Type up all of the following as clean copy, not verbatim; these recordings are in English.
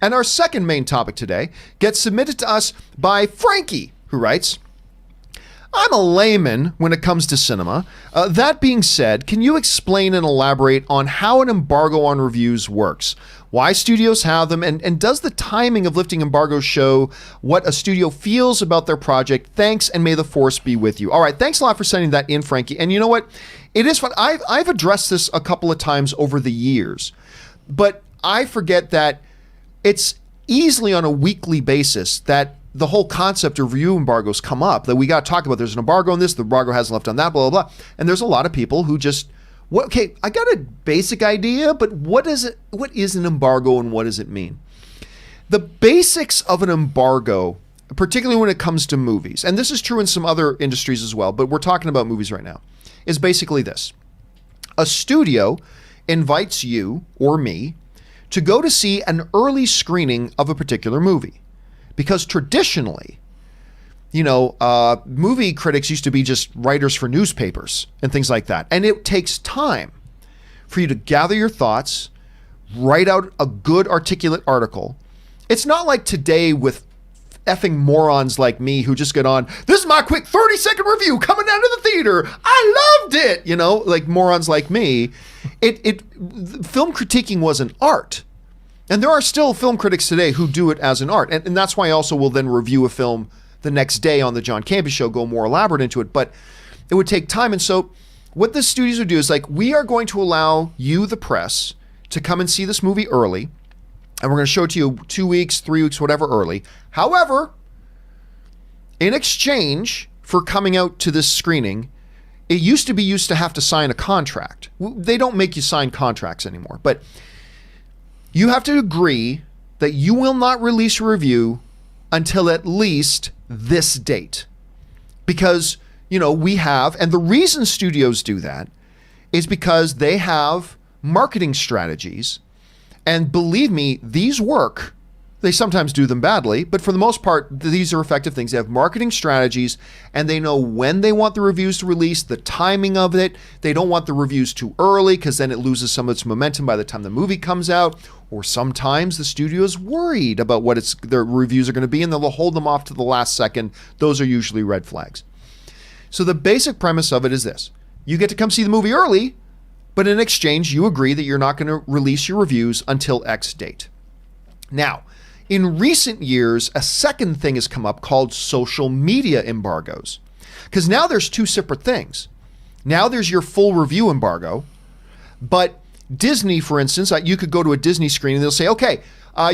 And our second main topic today gets submitted to us by Frankie, who writes, I'm a layman when it comes to cinema. That being said, can you explain and elaborate on how an embargo on reviews works? Why studios have them, and does the timing of lifting embargoes show what a studio feels about their project? Thanks, and may the force be with you. All right, thanks a lot for sending that in, Frankie. And you know what? It is fun. I've addressed this a couple of times over the years, but I forget that it's easily on a weekly basis that the whole concept of review embargoes come up, that we got to talk about. There's an embargo on this, the embargo hasn't left on that, blah, blah, blah. And there's a lot of people who just, well, okay, I got a basic idea, but what is an embargo and what does it mean? The basics of an embargo, particularly when it comes to movies, and this is true in some other industries as well, but we're talking about movies right now, is basically this. A studio invites you or me to go to see an early screening of a particular movie. Because traditionally, movie critics used to be just writers for newspapers and things like that. And it takes time for you to gather your thoughts, write out a good articulate article. It's not like today with effing morons like me who just get on, this is my quick 30-second review coming out of the theater. I loved it. Like morons like me. Film critiquing was an art. And there are still film critics today who do it as an art. And that's why I also will then review a film the next day on the John Campea Show, go more elaborate into it. But it would take time. And so what the studios would do is like, we are going to allow you, the press, to come and see this movie early. And we're going to show it to you 2 weeks, 3 weeks, whatever early. However, in exchange for coming out to this screening, it used to have to sign a contract. They don't make you sign contracts anymore. But you have to agree that you will not release a review until at least this date. Because, we have, and the reason studios do that is because they have marketing strategies. And believe me, these work. They sometimes do them badly, but for the most part, these are effective things. They have marketing strategies, and they know when they want the reviews to release, the timing of it. They don't want the reviews too early because then it loses some of its momentum by the time the movie comes out. Or sometimes the studio is worried about what their reviews are going to be, and they'll hold them off to the last second. Those are usually red flags. So the basic premise of it is this. You get to come see the movie early, but in exchange, you agree that you're not going to release your reviews until X date. Now, in recent years, a second thing has come up called social media embargoes. Because now there's two separate things. Now there's your full review embargo, but Disney, for instance, you could go to a Disney screening and they'll say, okay,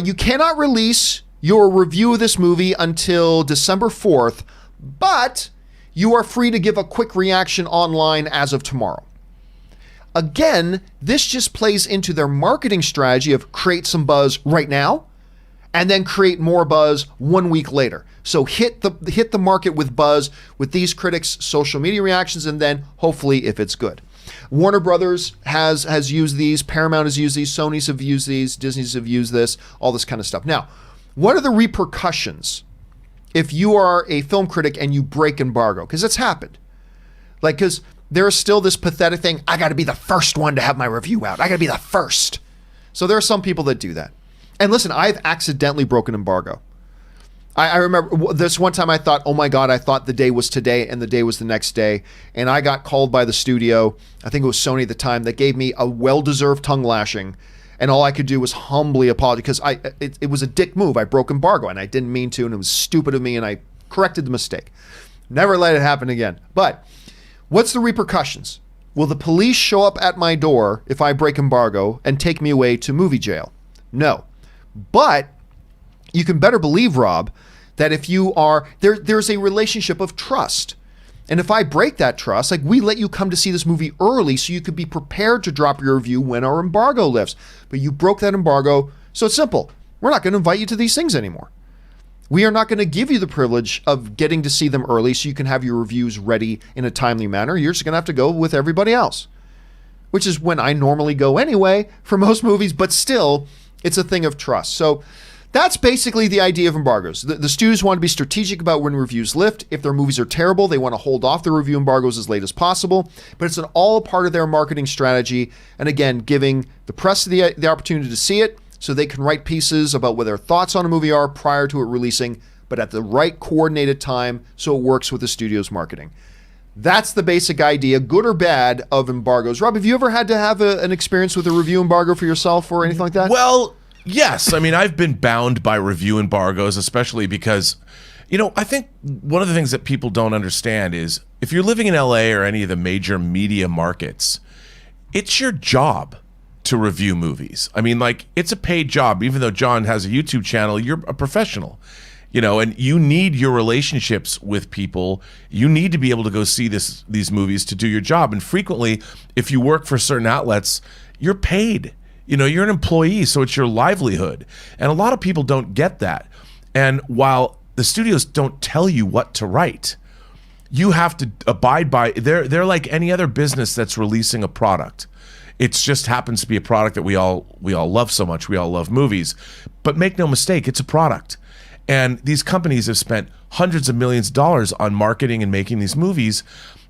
you cannot release your review of this movie until December 4th, but you are free to give a quick reaction online as of tomorrow. Again, this just plays into their marketing strategy of create some buzz right now and then create more buzz 1 week later. So hit the market with buzz with these critics' social media reactions, and then hopefully if it's good. Warner Brothers has used these, Paramount has used these, Sony's have used these, Disney's have used this, all this kind of stuff. Now, what are the repercussions if you are a film critic and you break embargo? Because it's happened. Because there's still this pathetic thing, I got to be the first one to have my review out. I got to be the first. So there are some people that do that. And listen, I've accidentally broken embargo. I remember this one time I thought, oh my God, I thought the day was today and the day was the next day. And I got called by the studio, I think it was Sony at the time, that gave me a well-deserved tongue lashing. And all I could do was humbly apologize because it was a dick move. I broke embargo and I didn't mean to, and it was stupid of me, and I corrected the mistake. Never let it happen again. But what's the repercussions? Will the police show up at my door if I break embargo and take me away to movie jail? No. But you can better believe, Rob, that if you are, there's a relationship of trust. And if I break that trust, like we let you come to see this movie early so you could be prepared to drop your review when our embargo lifts. But you broke that embargo, so it's simple. We're not going to invite you to these things anymore. We are not going to give you the privilege of getting to see them early so you can have your reviews ready in a timely manner. You're just going to have to go with everybody else, which is when I normally go anyway for most movies, but still, it's a thing of trust. So that's basically the idea of embargoes. The studios want to be strategic about when reviews lift. If their movies are terrible, they want to hold off the review embargoes as late as possible. But it's all part of their marketing strategy. And again, giving the press the opportunity to see it so they can write pieces about what their thoughts on a movie are prior to it releasing, but at the right coordinated time so it works with the studio's marketing. That's the basic idea, good or bad, of embargoes. Rob, have you ever had to have an experience with a review embargo for yourself or anything like that? Well, yes. I mean, I've been bound by review embargoes, especially because, you know, I think one of the things that people don't understand is if you're living in LA or any of the major media markets, it's your job to review movies. I mean, like, it's a paid job. Even though John has a YouTube channel, you're a professional. You know, and you need your relationships with people. You need to be able to go see these movies to do your job. And frequently, if you work for certain outlets, you're paid. You know, you're an employee, so it's your livelihood. And a lot of people don't get that. And while the studios don't tell you what to write, you have to abide by. They're like any other business that's releasing a product. It just happens to be a product that we all love so much. We all love movies. But make no mistake, it's a product. And these companies have spent hundreds of millions of dollars on marketing and making these movies.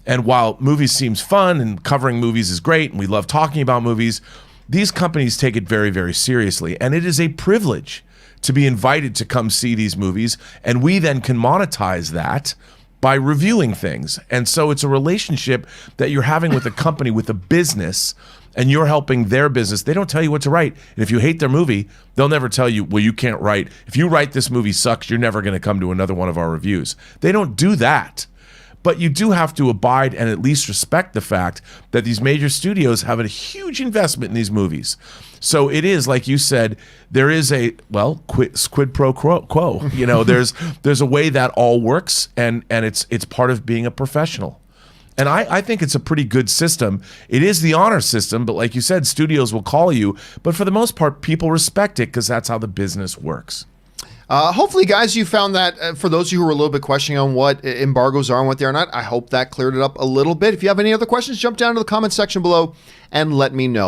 And while movies seems fun and covering movies is great, and we love talking about movies, these companies take it very, very seriously. And it is a privilege to be invited to come see these movies. And we then can monetize that by reviewing things. And so it's a relationship that you're having with a company, with a business, and you're helping their business. They don't tell you what to write. And if you hate their movie, they'll never tell you, well, you can't write. If you write this movie sucks, you're never going to come to another one of our reviews. They don't do that. But you do have to abide and at least respect the fact that these major studios have a huge investment in these movies. So it is, like you said, there is a, well, quid pro quo. You know, there's a way that all works, and it's part of being a professional. And I think it's a pretty good system. It is the honor system, but like you said, studios will call you. But for the most part, people respect it because that's how the business works. Hopefully, guys, you found that for those of you who were a little bit questioning on what embargoes are and what they are not, I hope that cleared it up a little bit. If you have any other questions, jump down to the comment section below and let me know.